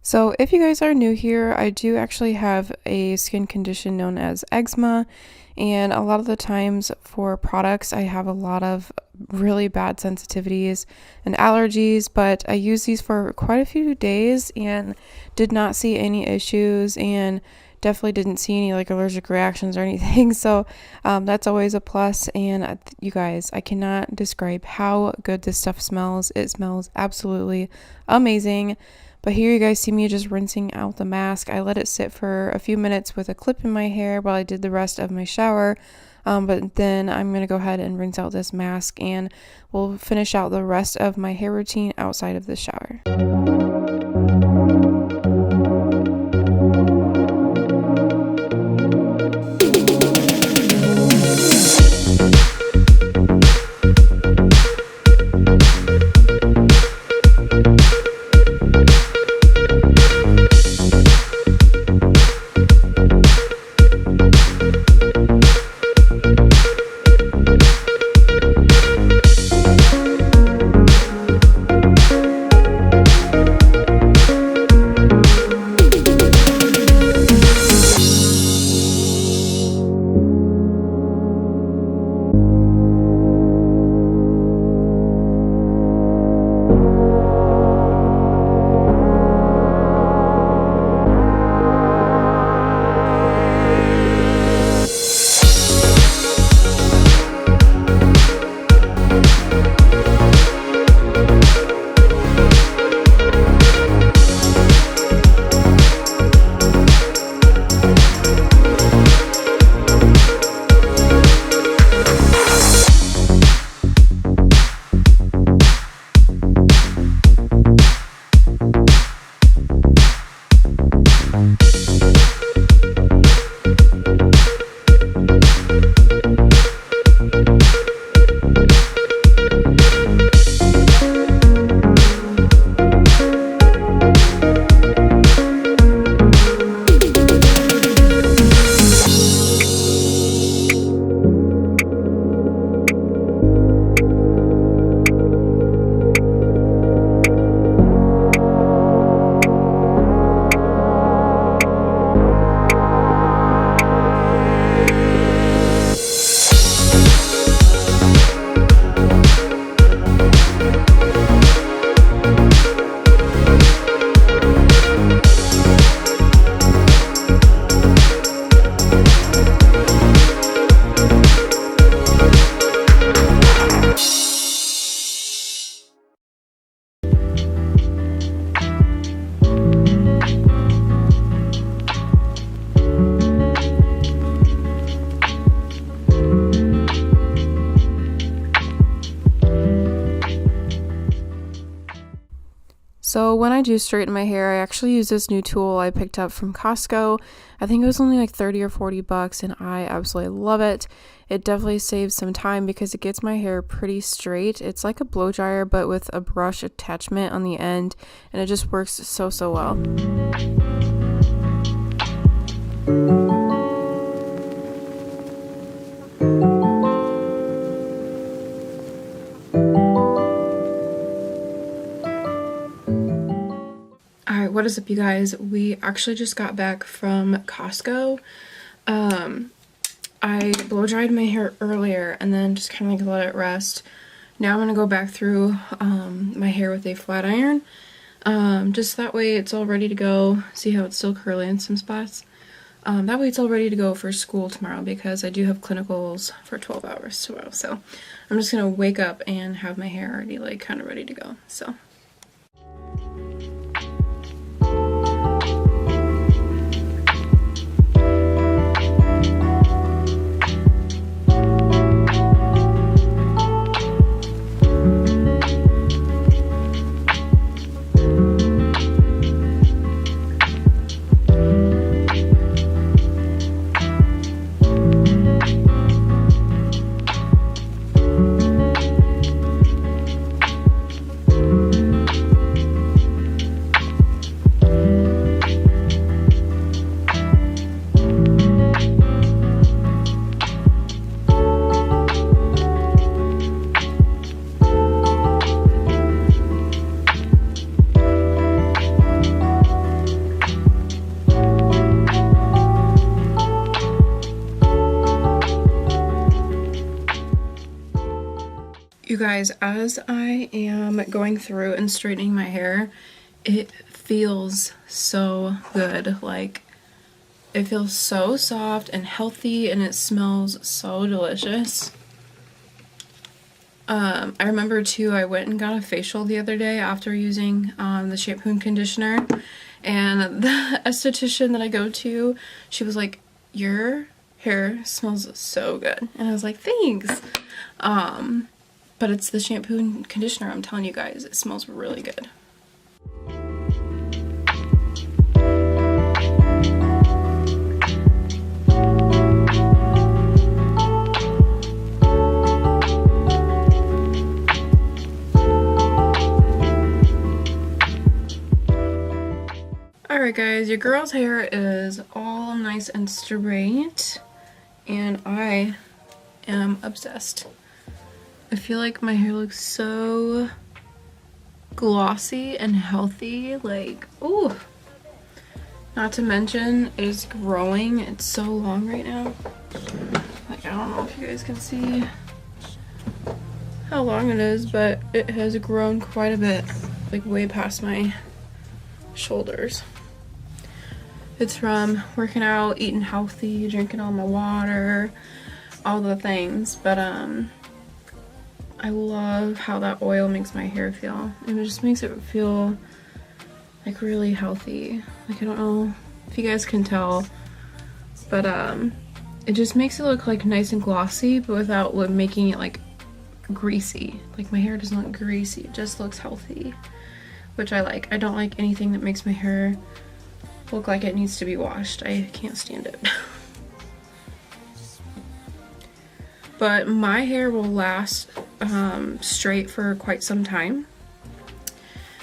So if you guys are new here, I do actually have a skin condition known as eczema, and a lot of the times for products I have a lot of really bad sensitivities and allergies, but I used these for quite a few days and did not see any issues and definitely didn't see any like allergic reactions or anything. So that's always a plus. And you guys, I cannot describe how good this stuff smells. It smells absolutely amazing. But here you guys see me just rinsing out the mask. I let it sit for a few minutes with a clip in my hair while I did the rest of my shower. But then I'm going to go ahead and rinse out this mask and we'll finish out the rest of my hair routine outside of the shower. So when I do straighten my hair, I actually use this new tool I picked up from Costco. I think it was only like 30 or 40 bucks and I absolutely love it. It definitely saves some time because it gets my hair pretty straight. It's like a blow dryer but with a brush attachment on the end, and it just works so well. Alright, what is up you guys? We actually just got back from Costco. I blow dried my hair earlier and then just kind of like let it rest. Now I'm going to go back through my hair with a flat iron. Just that way it's all ready to go. See how it's still curly in some spots? That way it's all ready to go for school tomorrow because I do have clinicals for 12 hours tomorrow. So I'm just going to wake up and have my hair already like kind of ready to go. So. You guys, as I am going through and straightening my hair, it feels so good. Like, it feels so soft and healthy, and it smells so delicious. I remember too, I went and got a facial the other day after using the shampoo and conditioner, and the esthetician that I go to, she was like, your hair smells so good. And I was like, thanks. But it's the shampoo and conditioner, I'm telling you guys, it smells really good. Alright guys, your girl's hair is all nice and straight, and I am obsessed. I feel like my hair looks so glossy and healthy, like, ooh. Not to mention, it is growing. It's so long right now. Like, I don't know if you guys can see how long it is, but it has grown quite a bit, like way past my shoulders. It's from working out, eating healthy, drinking all my water, all the things, but I love how that oil makes my hair feel. It just makes it feel like really healthy. Like, I don't know if you guys can tell, but it just makes it look like nice and glossy, but without making it like greasy. Like, my hair doesn't look greasy, it just looks healthy, which I like. I don't like anything that makes my hair look like it needs to be washed. I can't stand it. But my hair will last straight for quite some time.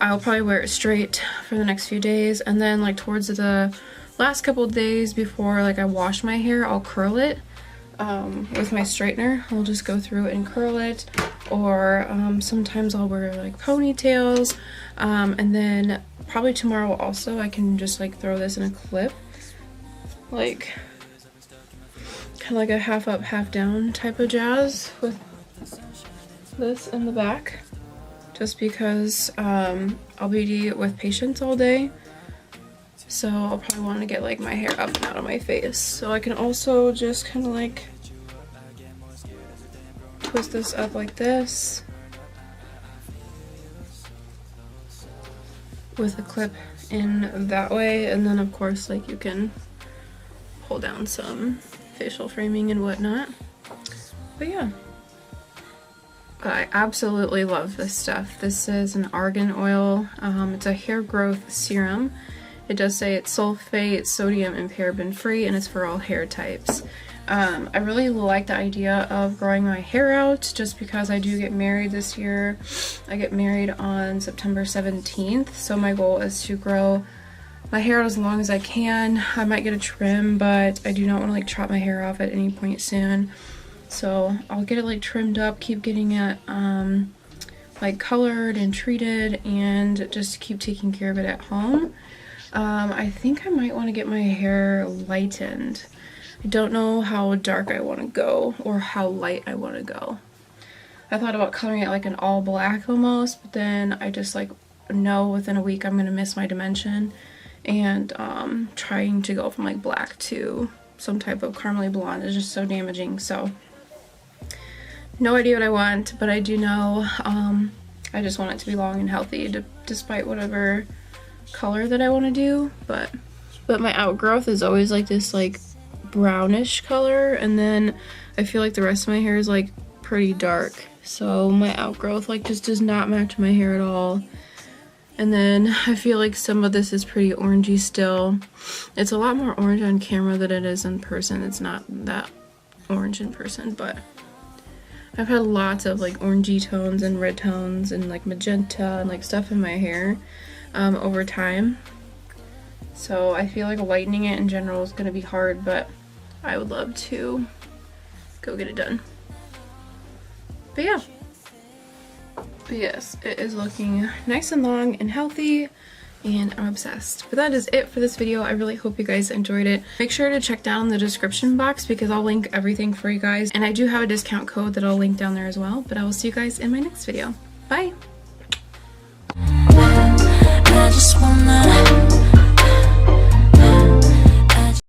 I'll probably wear it straight for the next few days, and then like towards the last couple of days before like I wash my hair, I'll curl it with my straightener. I'll just go through and curl it, or sometimes I'll wear like ponytails, and then probably tomorrow also I can just like throw this in a clip, like kind of like a half up half down type of jazz with this in the back, just because I'll be with patients all day, so I'll probably want to get like my hair up and out of my face. So I can also just kind of like twist this up like this with a clip in that way, and then of course like you can pull down some facial framing and whatnot. But yeah, I absolutely love this stuff. This is an Argan Oil. It's a hair growth serum. It does say it's sulfate, sodium, and paraben free, and it's for all hair types. I really like the idea of growing my hair out, just because I do get married this year. I get married on September 17th, so my goal is to grow my hair out as long as I can. I might get a trim, but I do not want to like chop my hair off at any point soon. So I'll get it like trimmed up, keep getting it like colored and treated, and just keep taking care of it at home. I think I might want to get my hair lightened. I don't know how dark I want to go or how light I want to go. I thought about coloring it like an all black almost, but then I just like know within a week I'm going to miss my dimension, and trying to go from like black to some type of caramely blonde is just so damaging. So no idea what I want, but I do know I just want it to be long and healthy, despite whatever color that I want to do. But my outgrowth is always like this like brownish color, and then I feel like the rest of my hair is like pretty dark, so my outgrowth like just does not match my hair at all. And then I feel like some of this is pretty orangey still. It's a lot more orange on camera than it is in person. It's not that orange in person, but I've had lots of like orangey tones and red tones and like magenta and like stuff in my hair over time. So I feel like lightening it in general is going to be hard, but I would love to go get it done. But yeah. But yes, it is looking nice and long and healthy. and I'm obsessed. But that is it for this video. I really hope you guys enjoyed it. Make sure to check down the description box because I'll link everything for you guys, and I do have a discount code that I'll link down there as well. But I will see you guys in my next video. Bye!